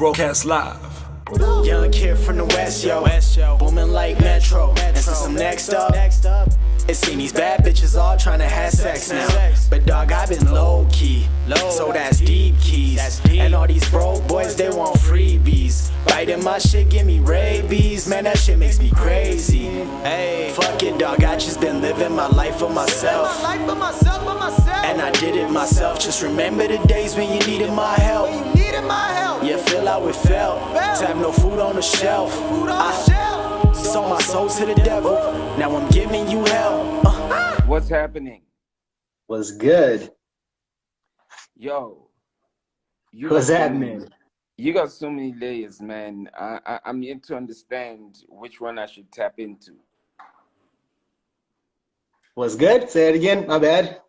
broadcast live. Young kid from the West, yo. Booming like Metro. And since I'm next up, it seen these bad bitches all trying to have sex now. But dog, I've been low key, so that's deep keys. And all these broke boys, they want freebies. Biting my shit, give me rabies. Man, that shit makes me crazy. Hey, fuck it, dog, I just been living my life for myself. And I did it myself. Just remember the days when you needed my help. Yeah, feel how it felt to have no food on the shelf. I sold my soul to the devil. Now I'm giving you hell. What's happening? What's good? Yo, What's happening? You got so many layers, man. I'm yet to understand which one I should tap into. What's good? Say it again. My bad.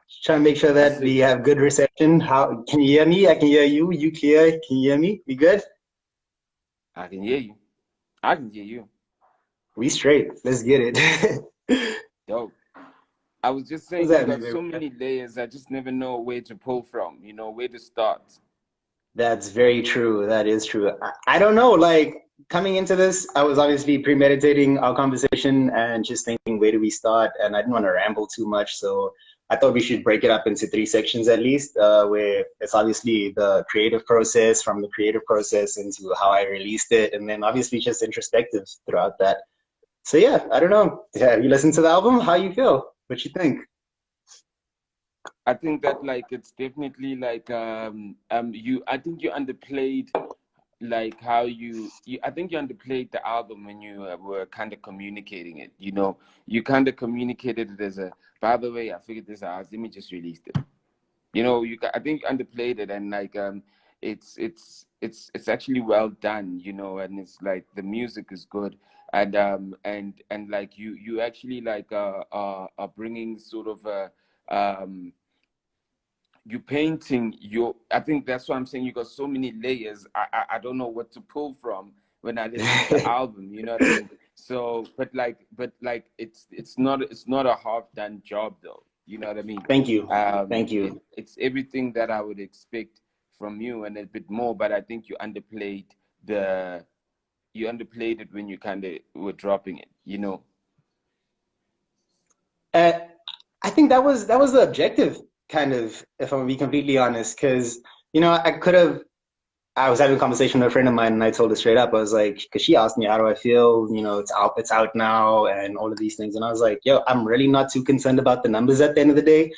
Just trying to make sure that we have good reception. How can you hear me? I can hear you. You clear? Can you hear me? We good? I can hear you. I can hear you. We straight. Let's get it. Dope. I was just saying, you got so many layers. I just never know where to pull from. You know, where to start. That's very true. That is true. I don't know. Like coming into this, I was obviously premeditating our conversation and just thinking, where do we start? And I didn't want to ramble too much, so I thought we should break it up into 3 sections at least, where it's obviously the creative process, from the creative process into how I released it, and then obviously just introspective throughout that. So yeah, I don't know. Have you listened to the album? How you feel? What you think? I think that like it's definitely like I think you underplayed like how I think you underplayed the album when you were kind of communicating it. You know, you kind of communicated it as a, by the way, I figured this out, let me just release it. You know, I think you underplayed it, and like it's actually well done, you know, and it's like the music is good, and like you actually like are bringing sort of you painting your, I think that's what I'm saying, you got so many layers. I don't know what to pull from when I listen to the album, you know what I mean? So but like it's not a half done job though, you know what I mean? Thank you. Thank you. It's everything that I would expect from you and a bit more, but I think you underplayed it when you kind of were dropping it, you know. I think that was the objective, kind of, if I'm gonna be completely honest, because you know I was having a conversation with a friend of mine, and I told her straight up, I was like, because she asked me how do I feel, you know, it's out now and all of these things, and I was like, yo, I'm really not too concerned about the numbers at the end of the day.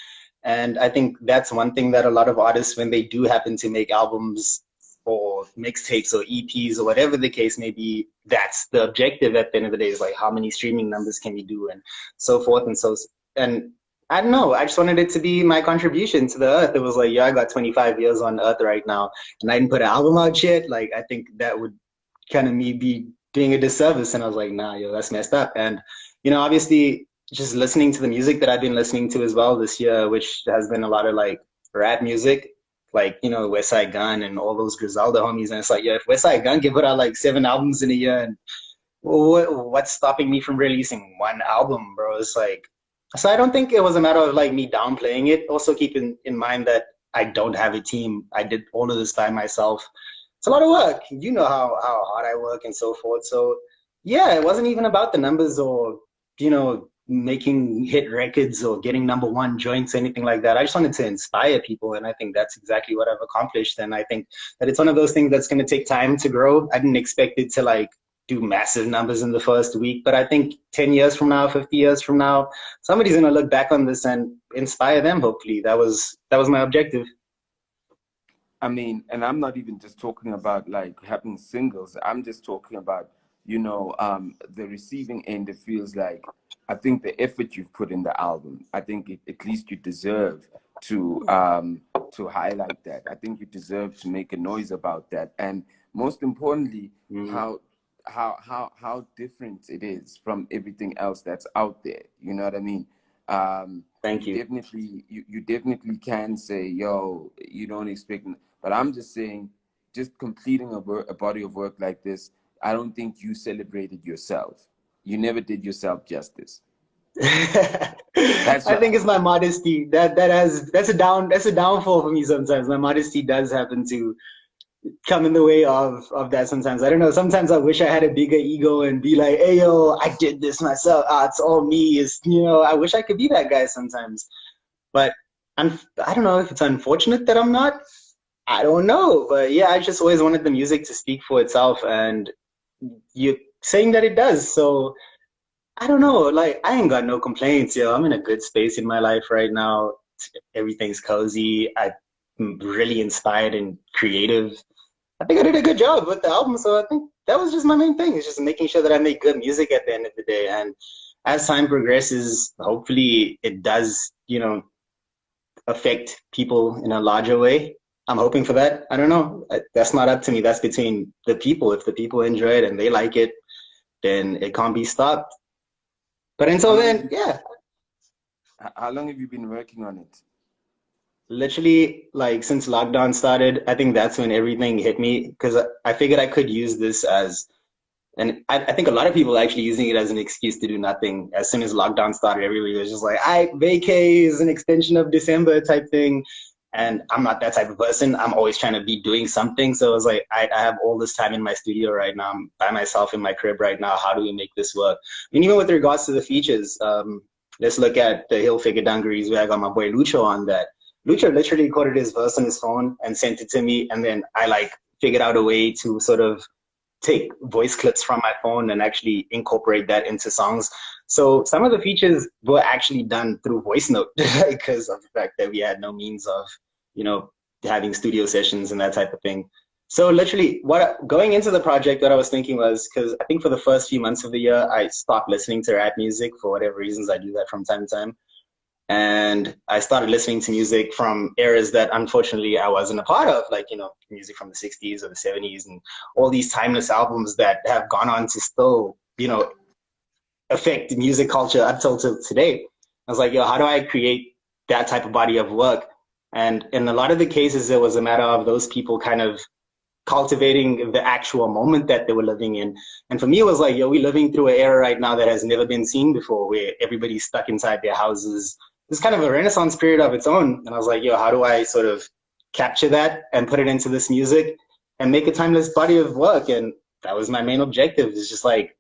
And I think that's one thing that a lot of artists, when they do happen to make albums or mixtapes or EPs or whatever the case may be, that's the objective at the end of the day, is like how many streaming numbers can we do and so forth and I don't know, I just wanted it to be my contribution to the earth. It was like, yeah, I got 25 years on earth right now and I didn't put an album out yet. Like, I think that would kind of me be doing a disservice. And I was like, nah, yo, that's messed up. And, you know, obviously just listening to the music that I've been listening to as well this year, which has been a lot of like rap music, like, you know, West Side Gun and all those Griselda homies. And it's like, yeah, if West Side Gun can put out like 7 albums in a year, and what's stopping me from releasing 1 album, bro? It's like, so I don't think it was a matter of like me downplaying it. Also keeping in mind that I don't have a team. I did all of this by myself. It's a lot of work. You know how hard I work and so forth. So yeah, it wasn't even about the numbers or, you know, making hit records or getting #1 joints, anything like that. I just wanted to inspire people, and I think that's exactly what I've accomplished. And I think that it's one of those things that's going to take time to grow. I didn't expect it to like do massive numbers in the first week, but I think 10 years from now, 50 years from now, somebody's going to look back on this and inspire them. Hopefully that was my objective. I mean, and I'm not even just talking about like having singles. I'm just talking about, you know, the receiving end. It feels like, I think the effort you've put in the album, I think at least you deserve to highlight that. I think you deserve to make a noise about that. And most importantly, how different it is from everything else that's out there. You know what I mean? Thank you. You definitely can say, yo, you don't expect, but I'm just saying, just completing a body of work like this, I don't think you celebrated yourself. You never did yourself justice. I think it's my modesty that's a downfall for me sometimes. My modesty does happen to come in the way of that sometimes. I don't know. Sometimes I wish I had a bigger ego and be like, hey, yo, I did this myself. It's all me. I wish I could be that guy sometimes. But I don't know if it's unfortunate that I'm not. I don't know. But yeah, I just always wanted the music to speak for itself. And you're saying that it does. So I don't know. Like, I ain't got no complaints, yo. I'm in a good space in my life right now. Everything's cozy. I'm really inspired and creative. I think I did a good job with the album, so I think that was just my main thing. It's just making sure that I make good music at the end of the day. And as time progresses, hopefully it does, affect people in a larger way. I'm hoping for that. I don't know. That's not up to me. That's between the people. If the people enjoy it and they like it, then it can't be stopped. But until then, yeah. How long have you been working on it? Literally, like since lockdown started, I think that's when everything hit me because I figured I could use this as, and I think a lot of people are actually using it as an excuse to do nothing. As soon as lockdown started, everybody was just like, vacay is an extension of December type thing. And I'm not that type of person. I'm always trying to be doing something. So I was like, I have all this time in my studio right now. I'm by myself in my crib right now. How do we make this work? And even with regards to the features, let's look at the Hill Figure Dungarees where I got my boy Lucho on that. Lucha literally recorded his verse on his phone and sent it to me, and then I figured out a way to sort of take voice clips from my phone and actually incorporate that into songs. So some of the features were actually done through voice note because of the fact that we had no means of, having studio sessions and that type of thing. So literally going into the project, what I was thinking was, because I think for the first few months of the year, I stopped listening to rap music for whatever reasons. I do that from time to time. And I started listening to music from eras that unfortunately I wasn't a part of, like, music from the 60s or the 70s and all these timeless albums that have gone on to still, affect music culture up till today. I was like, yo, how do I create that type of body of work? And in a lot of the cases, it was a matter of those people kind of cultivating the actual moment that they were living in. And for me, it was like, yo, we're living through an era right now that has never been seen before, where everybody's stuck inside their houses. It's kind of a renaissance period of its own. And I was like, yo, how do I sort of capture that and put it into this music and make a timeless body of work? And that was my main objective. It's just like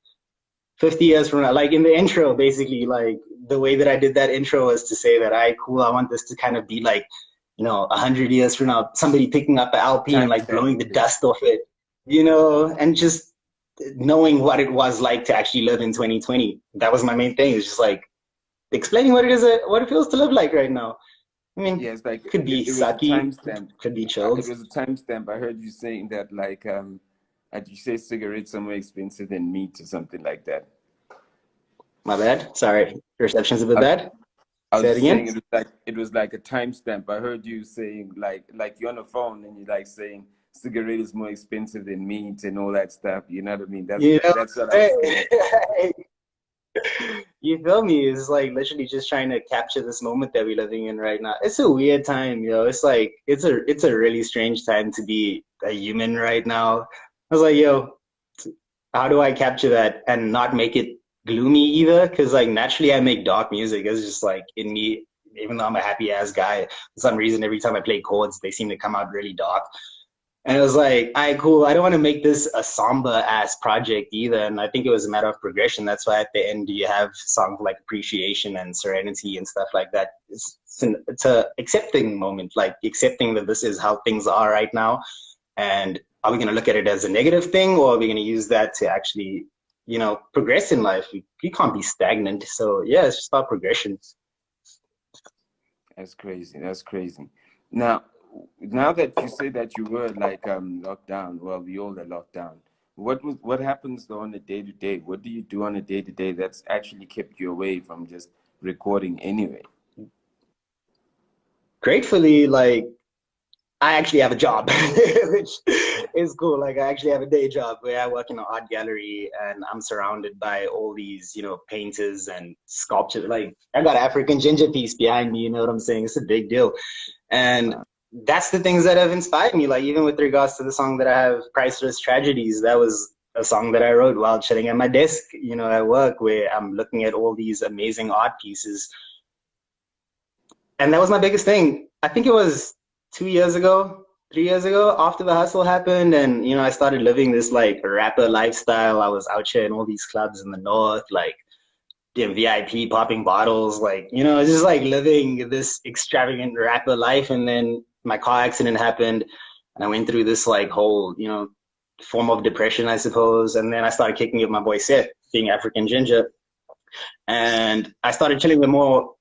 50 years from now, like in the intro, basically, like the way that I did that intro was to say that, cool, I want this to kind of be like, 100 years from now, somebody picking up an LP and like blowing the dust off it, and just knowing what it was like to actually live in 2020. That was my main thing. It's just like explaining what it feels to live like right now. I mean, yeah, it's like could be sucky, could be chilled. It was a timestamp. I heard you saying that, like, you say cigarettes are more expensive than meat or something like that. My bad. Sorry, reception's a bit bad. I was saying it was like a timestamp. I heard you saying like you're on the phone and you're like saying cigarette is more expensive than meat and all that stuff. You know what I mean? That's what I was saying. You feel me? It's like literally just trying to capture this moment that we're living in right now. It's a weird time, It's like it's a really strange time to be a human right now. I was like, yo, how do I capture that and not make it gloomy either? Because like naturally I make dark music. It's just like in me, even though I'm a happy ass guy, for some reason every time I play chords they seem to come out really dark. And it was like, all right, cool. I don't want to make this a somber ass project either. And I think it was a matter of progression. That's why at the end you have songs like Appreciation and Serenity and stuff like that. It's a accepting moment, like accepting that this is how things are right now. And are we going to look at it as a negative thing, or are we going to use that to actually, progress in life? We can't be stagnant. So yeah, it's just about progression. That's crazy. That's crazy. Now that you say that you were like locked down, well, we all are locked down. What happens though on a day-to-day? What do you do on a day-to-day that's actually kept you away from just recording anyway? Gratefully, like, I actually have a job, which is cool. Like, I actually have a day job where I work in an art gallery and I'm surrounded by all these, painters and sculptures. Like, I got African ginger piece behind me, you know what I'm saying? It's a big deal. And that's the things that have inspired me. Like, even with regards to the song that I have, Priceless Tragedies, that was a song that I wrote while chilling at my desk, at work, where I'm looking at all these amazing art pieces. And that was my biggest thing. I think it was 2 years ago, 3 years ago after the hustle happened, and I started living this like rapper lifestyle. I was out here in all these clubs in the north, like in VIP popping bottles, like just like living this extravagant rapper life. And then my car accident happened, and I went through this like whole form of depression, I suppose. And then I started kicking with my boy Seth, being African Ginger, and I started chilling with more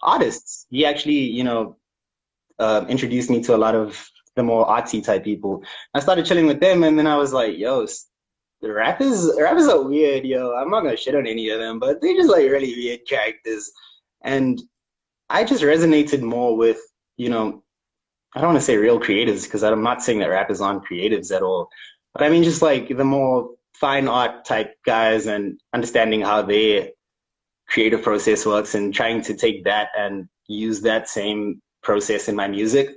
artists. He actually introduced me to a lot of the more artsy type people. I started chilling with them, and then I was like, yo, the rappers are weird, yo. I'm not gonna shit on any of them, but they just like really weird characters. And I just resonated more with, I don't want to say real creatives, because I'm not saying that rappers aren't creatives at all. But I mean just like the more fine art type guys, and understanding how their creative process works, and trying to take that and use that same process in my music,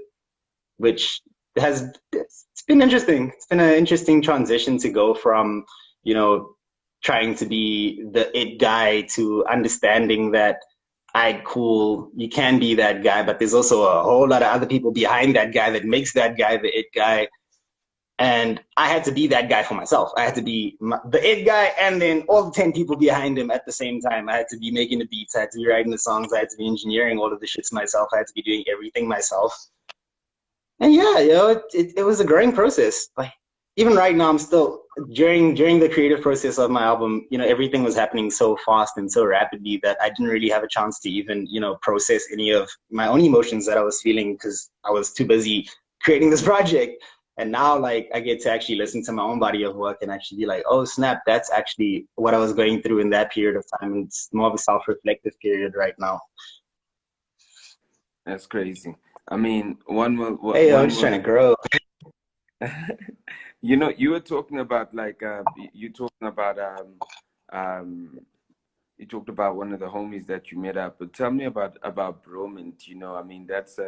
which it's been interesting. It's been an interesting transition to go from, trying to be the it guy to understanding that, alright, cool, you can be that guy, but there's also a whole lot of other people behind that guy that makes that guy the it guy. And I had to be that guy for myself. I had to be the it guy, and then all the 10 people behind him at the same time. I had to be making the beats, I had to be writing the songs, I had to be engineering all of the shits myself, I had to be doing everything myself. And yeah, it was a growing process. Like even right now, I'm still during the creative process of my album. Everything was happening so fast and so rapidly that I didn't really have a chance to even process any of my own emotions that I was feeling, because I was too busy creating this project. And now, like, I get to actually listen to my own body of work and actually be like, oh snap, that's actually what I was going through in that period of time. And it's more of a self-reflective period right now. That's crazy. I mean, one will. Hey, I'm just trying to grow. You were talking about like you talking about you talked about one of the homies that you met up. But tell me about Bromant. I mean, that's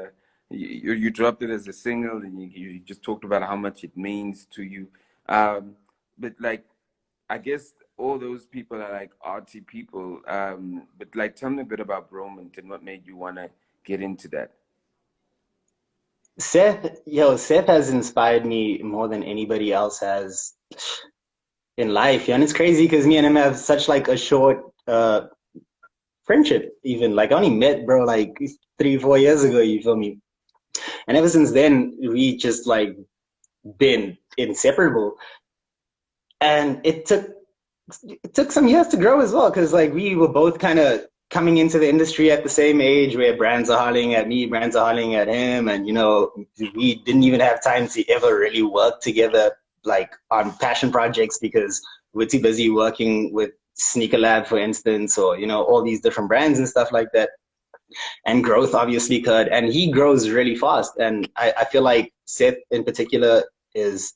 you dropped it as a single, and you just talked about how much it means to you. But like, I guess all those people are like artsy people. But like, tell me a bit about Bromant and what made you want to get into that. Seth has inspired me more than anybody else has in life. And it's crazy because me and him have such like a short friendship. Even like I only met bro like 3-4 years ago, you feel me? And ever since then we just like been inseparable. And it took some years to grow as well, because like we were both kind of coming into the industry at the same age, where brands are hollering at me, brands are hollering at him, and we didn't even have time to ever really work together like on passion projects, because we're too busy working with Sneaker Lab, for instance, or all these different brands and stuff like that. And growth obviously could, and he grows really fast. And I feel like Seth in particular is,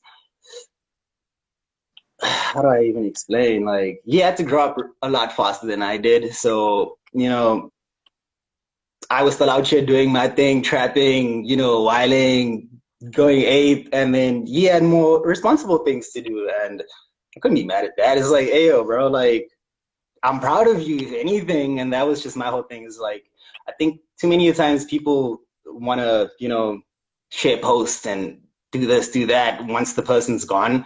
how do I even explain? Like, he had to grow up a lot faster than I did. So, I was still out here doing my thing, trapping, whiling, going ape. And then he had more responsible things to do. And I couldn't be mad at that. It's like, hey, yo, bro, like, I'm proud of you, if anything. And that was just my whole thing, is like, I think too many times people want to, share posts and do this, do that once the person's gone.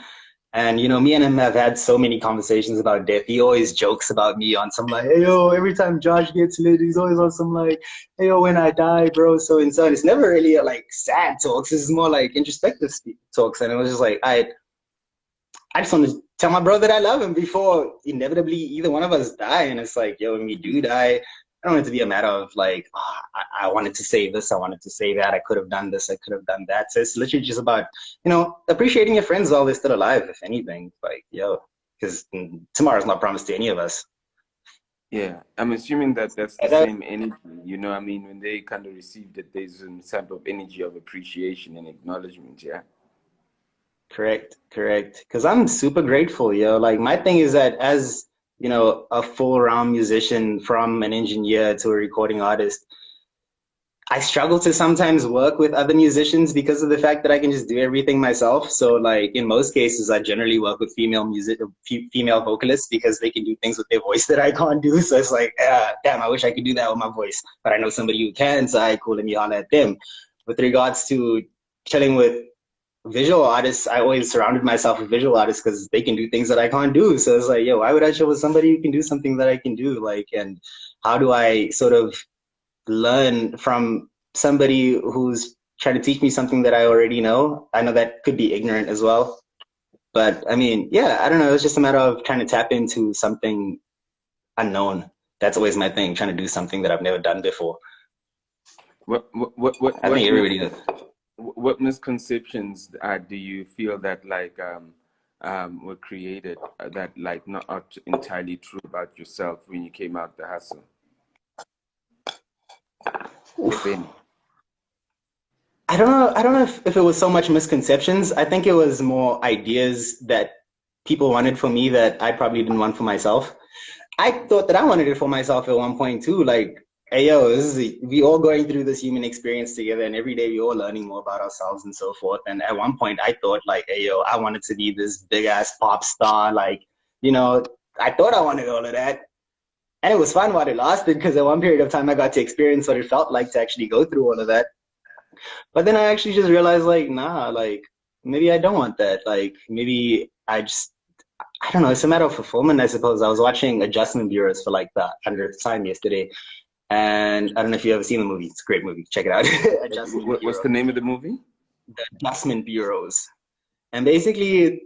And, me and him have had so many conversations about death. He always jokes about me on some like, hey, yo, every time Josh gets lit, he's always on some like, hey, yo, when I die, bro, so and so. And it's never really like sad talks. It's more like introspective talks. And it was just like, I just want to tell my bro that I love him before inevitably either one of us die. And it's like, yo, when we do die, I don't want it to be a matter of like, oh, I wanted to say this, I wanted to say that, I could have done this, I could have done that. So it's literally just about, appreciating your friends while they're still alive, if anything. Like, yo, because tomorrow's not promised to any of us. Yeah, I'm assuming that that's the same energy, I mean, when they kind of received it, there's some type of energy of appreciation and acknowledgement, yeah? Correct. Because I'm super grateful, yo. Like, my thing is that as, a full-round musician, from an engineer to a recording artist, I struggle to sometimes work with other musicians because of the fact that I can just do everything myself. So like in most cases, I generally work with female vocalists, because they can do things with their voice that I can't do. So it's like, damn, I wish I could do that with my voice, but I know somebody who can, so I cool, let me holler at them. With regards to chilling with visual artists, I always surrounded myself with visual artists because they can do things that I can't do. So it's like, yo, why would I chill with somebody who can do something that I can do? Like, and how do I sort of learn from somebody who's trying to teach me something that I already know? I know that could be ignorant as well. But I mean, yeah, I don't know. It's just a matter of trying to tap into something unknown. That's always my thing, trying to do something that I've never done before. I think everybody does. What misconceptions do you feel that like were created that like not entirely true about yourself when you came out the hustle? If any. I don't know if it was so much misconceptions. I think it was more ideas that people wanted for me that I probably didn't want for myself. I thought that I wanted it for myself at one point too. Like, hey yo, we all going through this human experience together, and every day we all learning more about ourselves and so forth. And at one point I thought like, hey yo, I wanted to be this big ass pop star. Like, you know, I thought I wanted all of that. And it was fun while it lasted, because at one period of time I got to experience what it felt like to actually go through all of that. But then I actually just realized like, nah, like maybe I don't want that. Like maybe I don't know. It's a matter of fulfillment, I suppose. I was watching Adjustment Bureaus for like the 100th time yesterday. And I don't know if you've ever seen the movie. It's a great movie. Check it out. What's the name of the movie? The Adjustment Bureaus. And basically,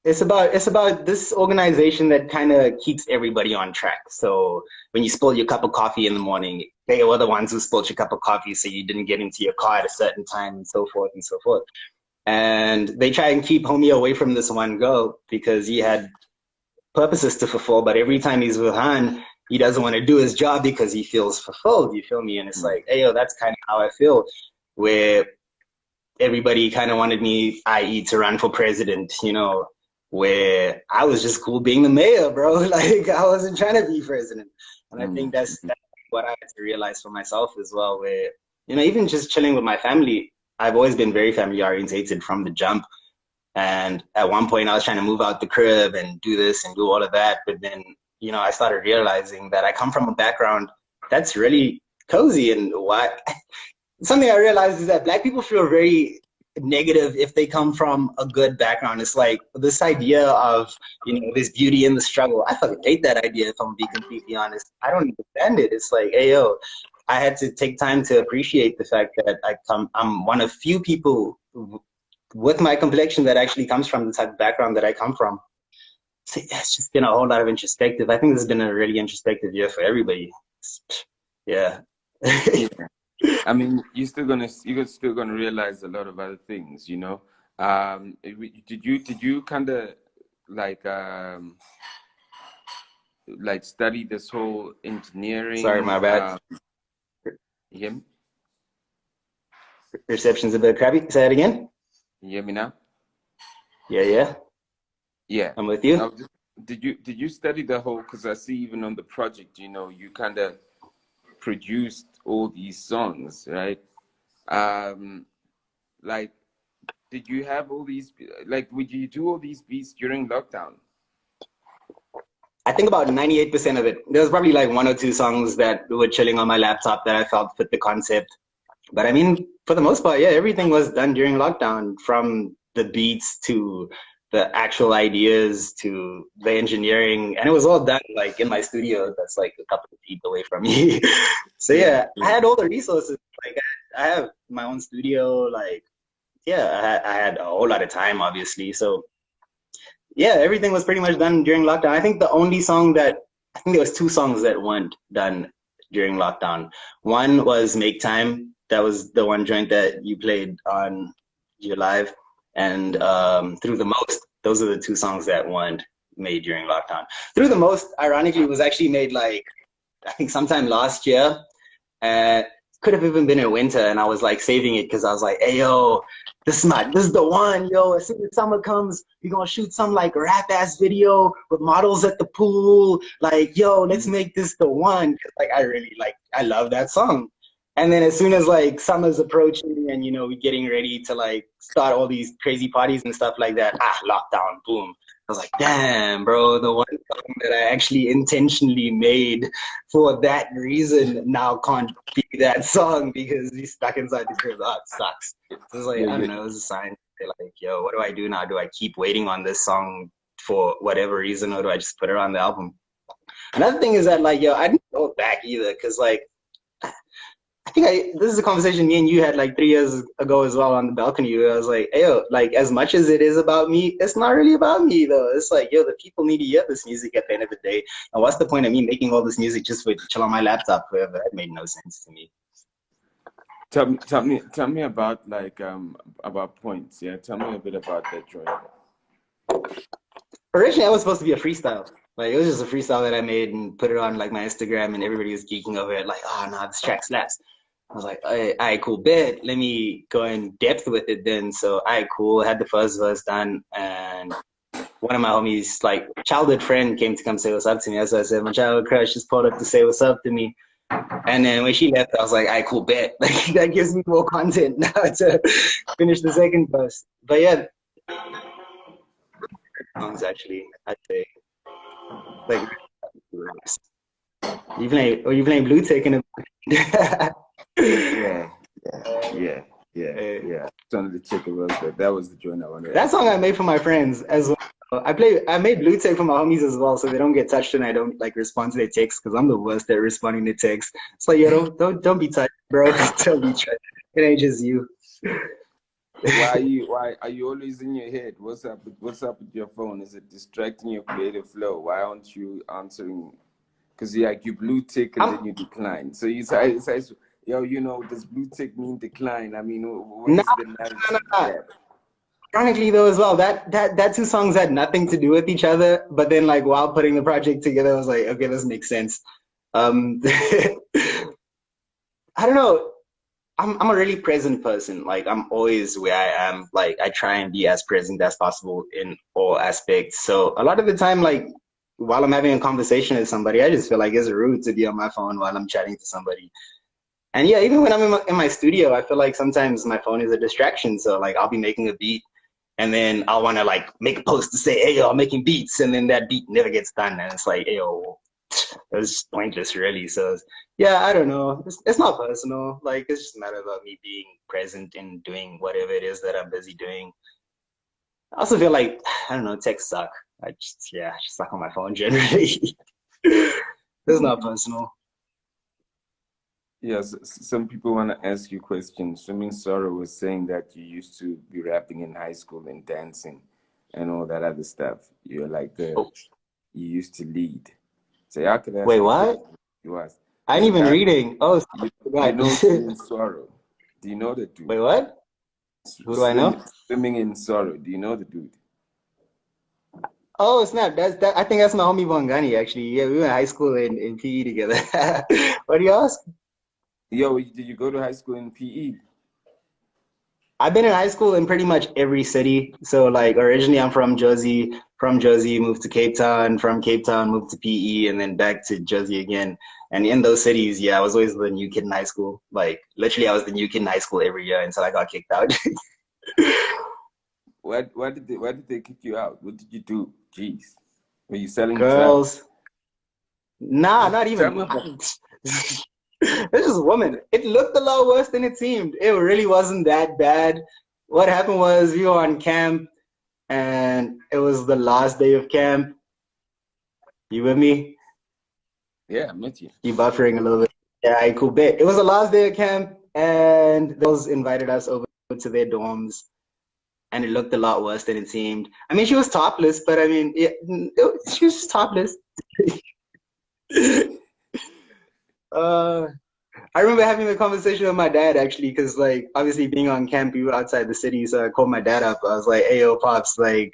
it's about this organization that kind of keeps everybody on track. So when you spill your cup of coffee in the morning, they were the ones who spilled your cup of coffee so you didn't get into your car at a certain time, and so forth and so forth. And they try and keep homie away from this one girl because he had purposes to fulfill, but every time he's with Han, he doesn't want to do his job because he feels fulfilled, you feel me? And it's like, hey, yo, that's kind of how I feel, where everybody kind of wanted me, i.e. to run for president, you know, where I was just cool being the mayor, bro. Like, I wasn't trying to be president. And I think that's what I had to realize for myself as well, where, you know, even just chilling with my family, I've always been very family orientated from the jump. And at one point I was trying to move out the crib and do this and do all of that. But then, you know, I started realizing that I come from a background that's really cozy. And something I realized is that Black people feel very negative if they come from a good background. It's like this idea of, you know, this beauty in the struggle. I fucking hate that idea, if I'm being completely honest. I don't understand it. It's like, hey, yo, I had to take time to appreciate the fact that I'm one of few people with my complexion that actually comes from the type of background that I come from. So yeah, it's just been a whole lot of introspective. I think this has been a really introspective year for everybody. Yeah. Yeah. I mean, you're still gonna realize a lot of other things, you know. Did you kind of like study this whole engineering? Sorry, my bad. You hear me? Reception's a bit crappy. Say that again. You hear me now? Yeah. Yeah. I'm with you. Did you study the whole? Because I see even on the project, you know, you kind of produced all these songs, right? Like, did you have all these? Like, would you do all these beats during lockdown? I think about 98% of it. There was probably like one or two songs that were chilling on my laptop that I felt fit the concept. But I mean, for the most part, yeah, everything was done during lockdown, from the beats to the actual ideas to the engineering. And it was all done like in my studio that's like a couple of feet away from me. So yeah, I had all the resources. Like I have my own studio. Like, yeah, I had a whole lot of time, obviously. So yeah, everything was pretty much done during lockdown. I think there was two songs that weren't done during lockdown. One was Make Time. That was the one joint that you played on your live. And Through the Most. Those are the two songs that weren't made during lockdown. Through the Most, ironically, was actually made like, I think sometime last year. Could have even been in winter, and I was like saving it because I was like, hey yo, this is the one, yo. As soon as summer comes, we're gonna shoot some like rap ass video with models at the pool. Like, yo, let's make this the one. Like, I love that song. And then as soon as like summer's approaching and we're getting ready to like start all these crazy parties and stuff like that, lockdown, boom. I was like, damn, bro, the one song that I actually intentionally made for that reason now can't be that song because he's stuck inside the crib. Oh, it sucks. So it's like, I don't know, it was a sign. They're like, yo, what do I do now? Do I keep waiting on this song for whatever reason, or do I just put it on the album? Another thing is that like, yo, I didn't go back either, because like, I think this is a conversation me and you had like 3 years ago as well on the balcony. I was like, hey, yo, like as much as it is about me, it's not really about me though. It's like, yo, the people need to hear this music at the end of the day. And what's the point of me making all this music just for it to chill on my laptop forever? That made no sense to me. Tell me about like about points. Yeah, tell me a bit about that joint. Originally, I was supposed to be a freestyle. Like it was just a freestyle that I made and put it on like my Instagram, and everybody was geeking over it. Like, oh no, this track slaps. I was like, all right, cool, bet. Let me go in depth with it then. So, all right, cool. I had the first verse done, and one of my homies, like childhood friend, came to come say what's up to me. That's what I said. My childhood crush just pulled up to say what's up to me. And then when she left, I was like, all right, cool, bet. Like that gives me more content now to finish the second verse. But yeah, songs actually, I'd say. Like, you playing Blue Tick in a Yeah. Son of the Chicken was that was the joint I wanted. That song I made for my friends as well. I made Blue Tick for my homies as well, so they don't get touched and I don't like respond to their texts because I'm the worst at responding to texts. It's like, yo, don't be touched, bro. Don't be touched. It ain't just you. Why are you always in your head? What's up with your phone? Is it distracting your creative flow? Why aren't you answering? Because you blue tick and then you decline. So you say, yo, does blue tick mean decline? I mean, what is the narrative? Nah. Ironically though as well, that two songs had nothing to do with each other, but then like while putting the project together, I was like, okay, this makes sense. I don't know. I'm a really present person. Like I'm always where I am. Like I try and be as present as possible in all aspects. So a lot of the time, like while I'm having a conversation with somebody, I just feel like it's rude to be on my phone while I'm chatting to somebody. And yeah, even when I'm in my studio, I feel like sometimes my phone is a distraction. So like I'll be making a beat and then I'll want to like make a post to say, hey, yo, I'm making beats. And then that beat never gets done. And it's like, hey, yo, it was just pointless really. So yeah, I don't know. It's not personal. Like it's just a matter about me being present and doing whatever it is that I'm busy doing. I also feel like, I don't know, texts suck. I just suck on my phone generally. It's not personal. Yes, some people want to ask you questions. Swimming Sorrow was saying that you used to be rapping in high school and dancing and all that other stuff. You're like you used to lead. So how could I Wait, what? You asked. I ain't even reading. Oh, you know Swimming Sorrow. Do you know the dude? Wait, what? Who do I know? Swimming in Sorrow. Do you know the dude? Oh, snap. I think that's my homie Vongani, actually. Yeah, we were in high school in PE together. What do you ask? Yo, did you go to high school in PE? I've been in high school in pretty much every city. So like originally I'm from Jersey. From Jersey, moved to Cape Town. From Cape Town, moved to PE, and then back to Jersey again. And in those cities, yeah, I was always the new kid in high school. Like literally I was the new kid in high school every year until I got kicked out. Why did they kick you out? What did you do? Jeez. Were you selling girls? Nah, not even. This is a woman. It looked a lot worse than it seemed. It really wasn't that bad. What happened was we were on camp and it was the last day of camp. You with me? Yeah, I'm with you. You buffering a little bit. Yeah, cool bit. It was the last day of camp and those invited us over to their dorms and it looked a lot worse than it seemed. I mean, she was topless, but I mean, she was just topless. I remember having a conversation with my dad actually, because like obviously being on camp, we were outside the city, so I called my dad up. I was like, "Hey, yo, pops, like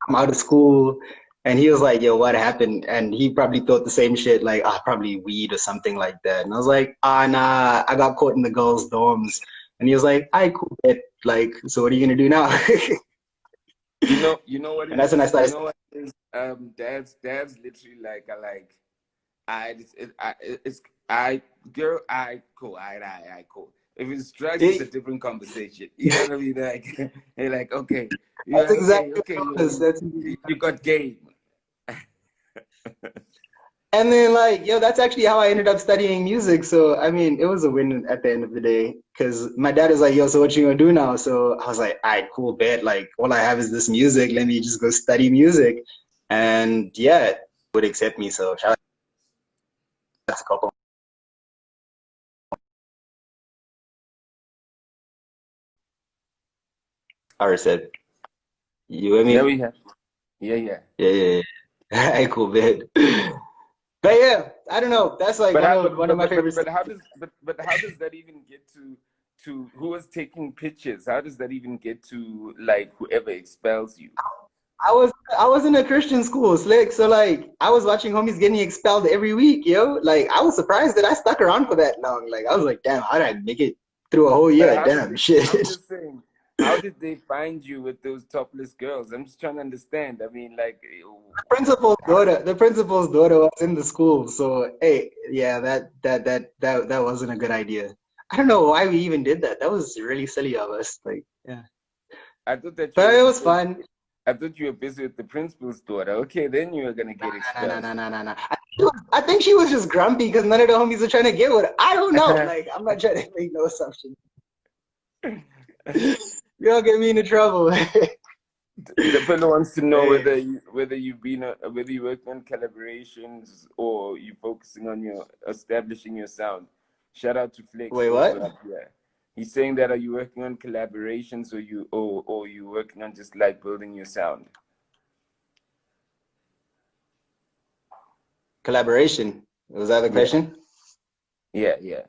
I'm out of school," and he was like, "Yo, what happened?" And he probably thought the same shit, like, probably weed or something like that. And I was like, nah, I got caught in the girls' dorms." And he was like, cool, bet. Like, so what are you gonna do now? You know what? And that's when I started. You know what it is? Dad's literally like, I girl, I cool, I cool. If it's drugs, it's a It, different conversation. You know what I mean? Like, you're like, okay, that's yeah, exactly okay, what it was. That's you got game. And then like, yo, that's actually how I ended up studying music. So I mean, it was a win at the end of the day. Cause my dad was like, yo, so what you gonna do now? So I was like, all right, cool, bet. Like all I have is this music. Let me just go study music. And yeah, it would accept me. So shout out to a couple. I said, you with Yeah, me? we have. Yeah, yeah. Yeah, yeah, yeah. All right, cool, bet. But yeah, I don't know. That's like But one how, of one of my favorite but stuff. how does but how does that even get to who was taking pictures? How does that even get to like whoever expels you? I was in a Christian school, slick. So like I was watching homies getting expelled every week, yo. Like I was surprised that I stuck around for that long. Like I was like, damn, how did I make it through a whole But year? how did Damn they, shit. I'm just saying, how did they find you with those topless girls? I'm just trying to understand. I mean, like, how, The principal's daughter was in the school. So hey, yeah, that wasn't a good idea. I don't know why we even did that. That was really silly of us. Like, yeah. I thought that you But were it was fun. I thought you were busy with the principal's daughter. Okay, then you were gonna get Nah, nah, expelled. nah, nah, nah, nah. I think she was just grumpy because none of the homies were trying to get with her. I don't know. Like, I'm not trying to make no assumption. You don't get me into trouble. The fellow wants to know Hey, whether you've been whether you worked on collaborations or you focusing on your establishing your sound. Shout out to Flex wait, also what? up here. He's saying that are you working on collaborations or you working on just like building your sound? Collaboration. Was that the Yeah, question? yeah, yeah.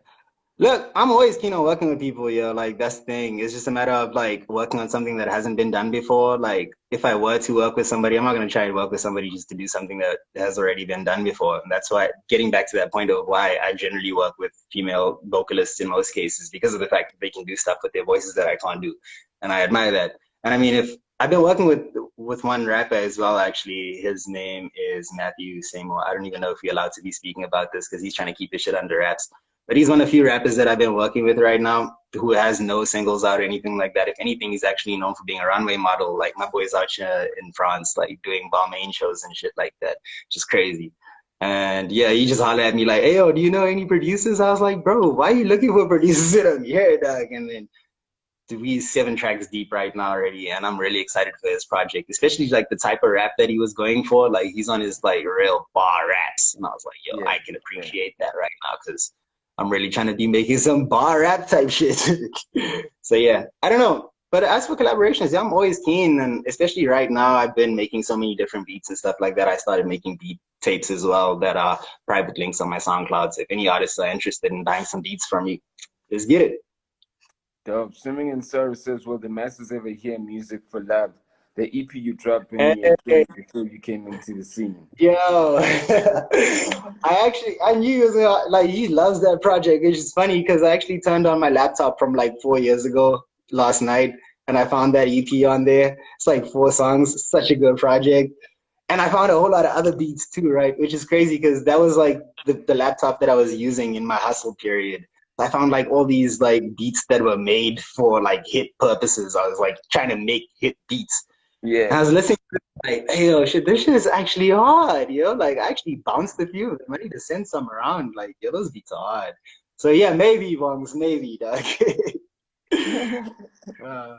Look, I'm always keen on working with people, yo. Like that's the thing. It's just a matter of like working on something that hasn't been done before. Like if I were to work with somebody, I'm not gonna try to work with somebody just to do something that has already been done before. And that's why getting back to that point of why I generally work with female vocalists in most cases, because of the fact that they can do stuff with their voices that I can't do. And I admire that. And I mean if I've been working with one rapper as well, actually. His name is Matthew Seymour. I don't even know if you're allowed to be speaking about this because he's trying to keep this shit under wraps. But he's one of the few rappers that I've been working with right now who has no singles out or anything like that. If anything, he's actually known for being a runway model. Like my boy's out here in France, like doing Balmain shows and shit like that. Just crazy. And yeah, he just hollered at me like, "Hey, yo, do you know any producers?" I was like, "Bro, why are you looking for producers that I'm here, dog?" And then he's 7 tracks deep right now already, and I'm really excited for his project, especially like the type of rap that he was going for. Like he's on his like real bar raps, and I was like, "Yo, Yeah, I can yeah. appreciate that right now because I'm really trying to be making some bar rap type shit." So yeah, I don't know. But as for collaborations, yeah, I'm always keen, and especially right now, I've been making so many different beats and stuff like that. I started making beat tapes as well that are private links on my SoundCloud. So if any artists are interested in buying some beats from me, just get it. Dope. Swimming in Sorrow says, will the masses ever hear music for love? The EP you dropped in Hey, year 20 before you came into the scene. yo, I knew he was gonna, like he loves that project. It's just funny because I actually turned on my laptop from like 4 years ago last night, and I found that EP on there. It's like 4 songs, such a good project. And I found a whole lot of other beats too, right? Which is crazy because that was like the laptop that I was using in my hustle period. I found like all these like beats that were made for like hit purposes. I was like trying to make hit beats. Yeah. And I was listening to it, like, hey, yo, shit, this shit is actually hard, yo. Like, I actually bounced a few of them. I need to send some around. Like, yo, those beats are hard. So, yeah, maybe, Bongs, maybe, dog. uh,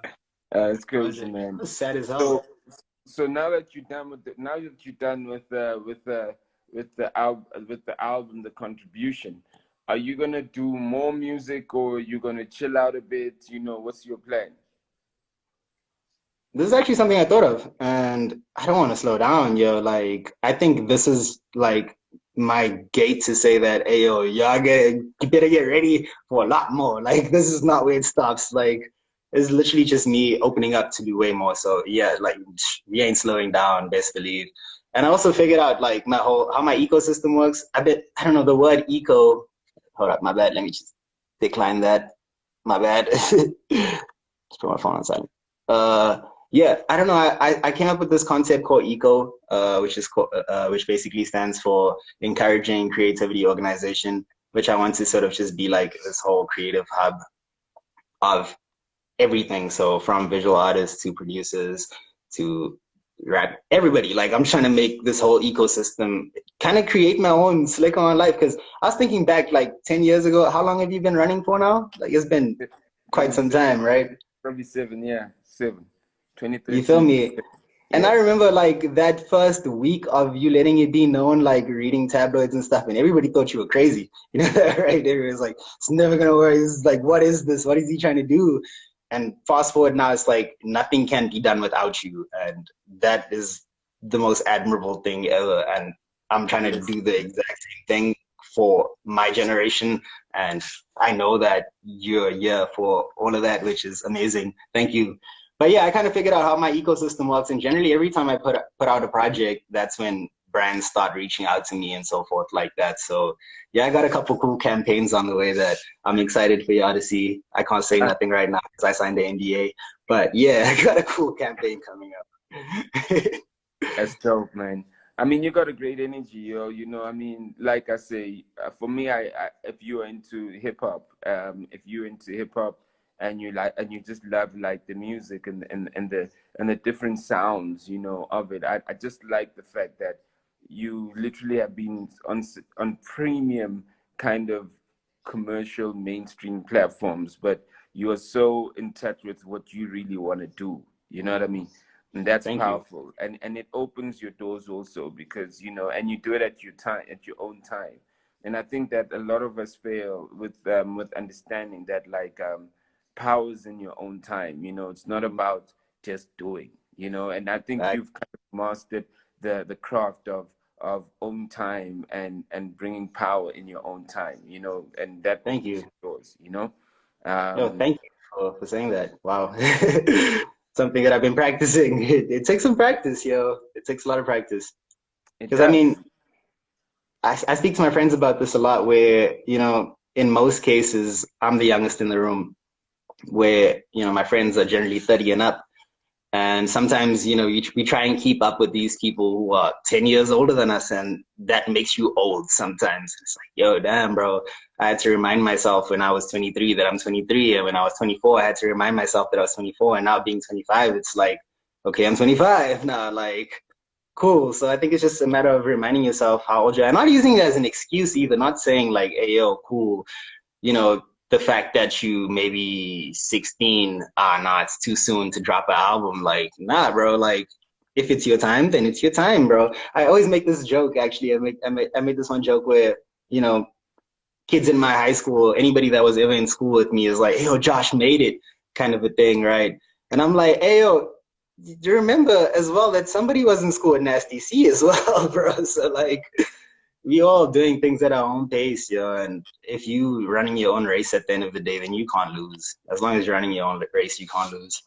It's crazy, Project. man. That's sad as hell. So, so now that you're done with now that you're done with the album, the contribution, are you gonna do more music or are you gonna chill out a bit? You know, what's your plan? This is actually something I thought of, and I don't want to slow down, yo. Like, I think this is like my gate to say that, hey, yo, you better get ready for a lot more. Like, this is not where it stops. Like, it's literally just me opening up to do way more. So yeah, like we ain't slowing down, best believe. And I also figured out like my whole how my ecosystem works. I don't know the word eco. Hold up, my bad. Let me just decline that. My bad. Just put my phone on silent. Uh, yeah, I don't know. I came up with this concept called ECO, which basically stands for encouraging creativity, organization, which I want to sort of just be like this whole creative hub of everything. So from visual artists to producers to rap, everybody. Like I'm trying to make this whole ecosystem, kind of create my own Slikour on life. Because I was thinking back like 10 years ago, how long have you been running for now? Like it's been quite Probably some seven, time, right? probably 7, yeah, 7. You feel 2013. me? And I Yeah. remember like that first week of you letting it be known, like reading tabloids and stuff, and everybody thought you were crazy. You know, right? Everybody was like, it's never gonna work. It's like, what is this? What is he trying to do? And fast forward now, it's like nothing can be done without you. And that is the most admirable thing ever. And I'm trying to Yes. do the exact same thing for my generation. And I know that you're here for all of that, which is amazing. Thank you. But yeah, I kind of figured out how my ecosystem works. And generally, every time I put out a project, that's when brands start reaching out to me and so forth like that. So yeah, I got a couple cool campaigns on the way that I'm excited for y'all to see. I can't say nothing right now because I signed the NDA. But yeah, I got a cool campaign coming up. That's dope, man. I mean, you got a great energy, yo. You know, I mean, like I say, for me, if you're into hip hop, if you're into hip hop and you like, and you just love like the music and the different sounds, you know, of it, I just like the fact that you literally have been on premium kind of commercial mainstream platforms, but you are so in touch with what you really want to do. You know what I mean? And that's Thank you. powerful, and it opens your doors also, because you know, and you do it at your time, at your own time. And I think that a lot of us fail with understanding that like power is in your own time. You know, it's not about just doing. You know, and I think Right. you've kind of mastered the craft of own time and bringing power in your own time. You know, and that Thank opens you. your doors. You know, Yo, um, thank you for saying that. Wow. Something that I've been practicing. It takes some practice, yo. It takes a lot of practice. it Because I does. mean, I speak to my friends about this a lot where, in most cases, I'm the youngest in the room, where, my friends are generally 30 and up. And sometimes, we try and keep up with these people who are 10 years older than us, and that makes you old sometimes. It's like, yo, damn, bro. I had to remind myself when I was 23 that I'm 23. And when I was 24, I had to remind myself that I was 24. And now being 25, it's like, okay, I'm 25 now. Like, cool. So I think it's just a matter of reminding yourself how old you are. I'm not using it as an excuse either, not saying like, hey, yo, cool. The fact that you maybe 16, nah, it's too soon to drop an album. Like, nah, bro. Like, if it's your time, then it's your time, bro. I always make this joke, actually. I made this one joke where, you know, kids in my high school, anybody that was ever in school with me is like, hey, yo, Josh made it, kind of a thing, right? And I'm like, hey, yo, do you remember as well that somebody was in school at Nasty C as well, bro? So, like, we all doing things at our own pace, yo. And if you running your own race at the end of the day, then you can't lose. As long as you're running your own race, you can't lose.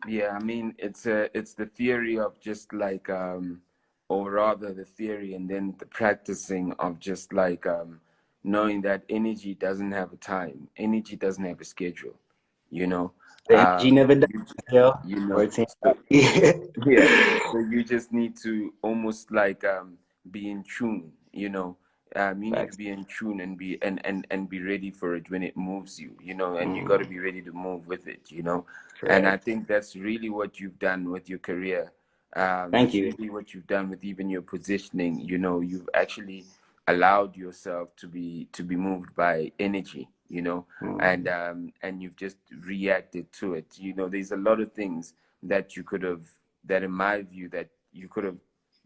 Yeah, I mean, it's the theory of just like or rather the theory and then the practicing of just like knowing that energy doesn't have a time, energy doesn't have a schedule, you know. The energy never dies, You, yo. you Or know, it's so yeah, so you just need to almost like be in tune, you know. You need to facts. be in tune and be ready for it when it moves you, you know, and you got to Mm, be ready to move with it, you know. And I correct. think that's really what you've done with your career. Thank It's you. really what you've done with even your positioning. You know, you've actually allowed yourself to be moved by energy, you know, Mm, and you've just reacted to it. You know, there's a lot of things that you could have, that in my view, that you could have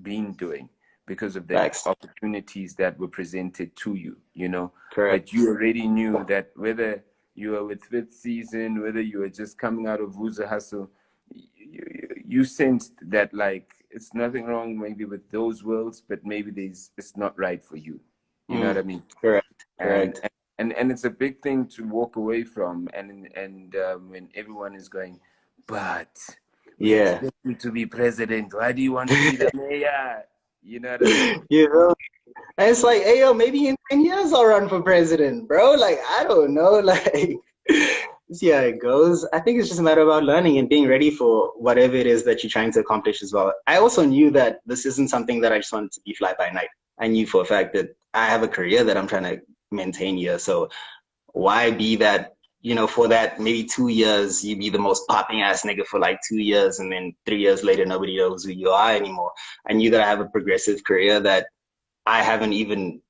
been doing because of the facts. opportunities that were presented to you, you know. Correct. But you already knew that whether you were with Fifth Season, whether you were just coming out of Wuza Hustle, you sensed that like it's nothing wrong maybe with those worlds, but maybe it's not right for you. You know what I Mm, mean? correct. And Correct. and it's a big thing to walk away from. And when everyone is going, but we Yeah. expect you to be president. Why do you want to be the mayor? You know what I mean? You know? And it's Yeah. like, hey, yo, maybe in 10 years I'll run for president, bro. Like, I don't know. Like, see how it goes. I think it's just a matter about learning and being ready for whatever it is that you're trying to accomplish as well. I also knew that this isn't something that I just wanted to be fly by night. I knew for a fact that I have a career that I'm trying to maintain here. So why be that, for that maybe 2 years, you be the most popping ass nigga for like 2 years, and then 3 years later, nobody knows who you are anymore. I knew that I have a progressive career that I haven't even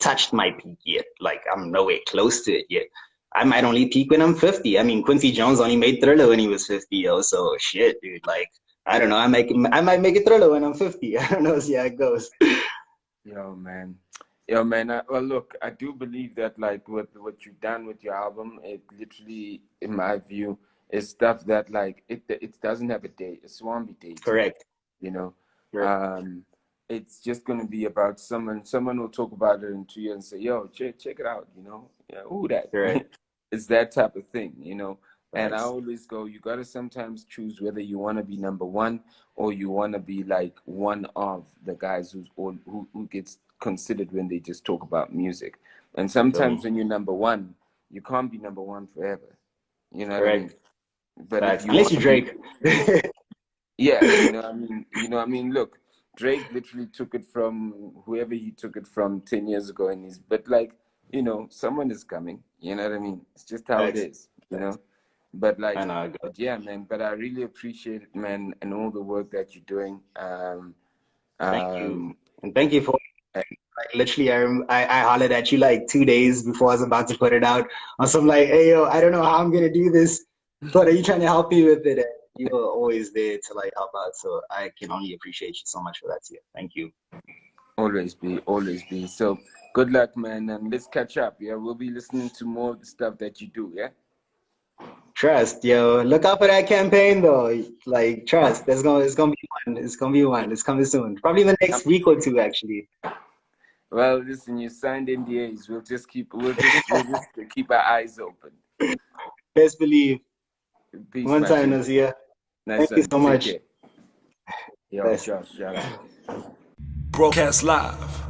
touched my peak yet. Like, I'm nowhere close to it yet. I might only peak when I'm 50. I mean, Quincy Jones only made Thriller when he was 50, yo. So shit, dude. Like, I don't know. I might make a Thriller when I'm 50. I don't know. See how it goes. Yo, man. Yo, man. Well, look, I do believe that, like, with what you've done with your album, it literally, in my view, is stuff that, like, it doesn't have a date. It won't be dated. Correct. You know, Correct. it's just going to be about someone will talk about it in 2 years and say, yo, check it out, yeah, who that? Correct. It's that type of thing, and I Facts. always go, you got to sometimes choose whether you want to be number one or you want to be like one of the guys who gets considered when they just talk about music. And sometimes when you're number one, you can't be number one forever, you know what I mean? Correct. But if Facts. you Unless want you to be, Drake. yeah, I mean, look, Drake literally took it from whoever he took it from 10 years ago, but like, someone is coming, you know what I mean? It's just how it Facts. is, but I like, know how it goes. but yeah, man, but I really appreciate it, man, and all the work that you're doing. Thank you. Um, And thank you for, like, literally, I hollered at you like 2 days before I was about to put it out. On some like, hey, yo, I don't know how I'm going to do this, but are you trying to help me with it? And you were always there to like help out. So I can only appreciate you so much for that, too. Thank you. always be. So good luck, man, and let's catch up. Yeah, we'll be listening to more of the stuff that you do. Yeah. Trust, yo. Look out for that campaign, though. Like, trust. It's gonna be one. It's gonna be one. It's coming soon. Probably in the next week or two, actually. Well, listen, you signed NDAs. We'll just keep our eyes open. Best believe. Peace, One my time, G. Nazia. Nice Thank you one. so Take much. care. Yo, Best. Josh, shout out. Broadcast live.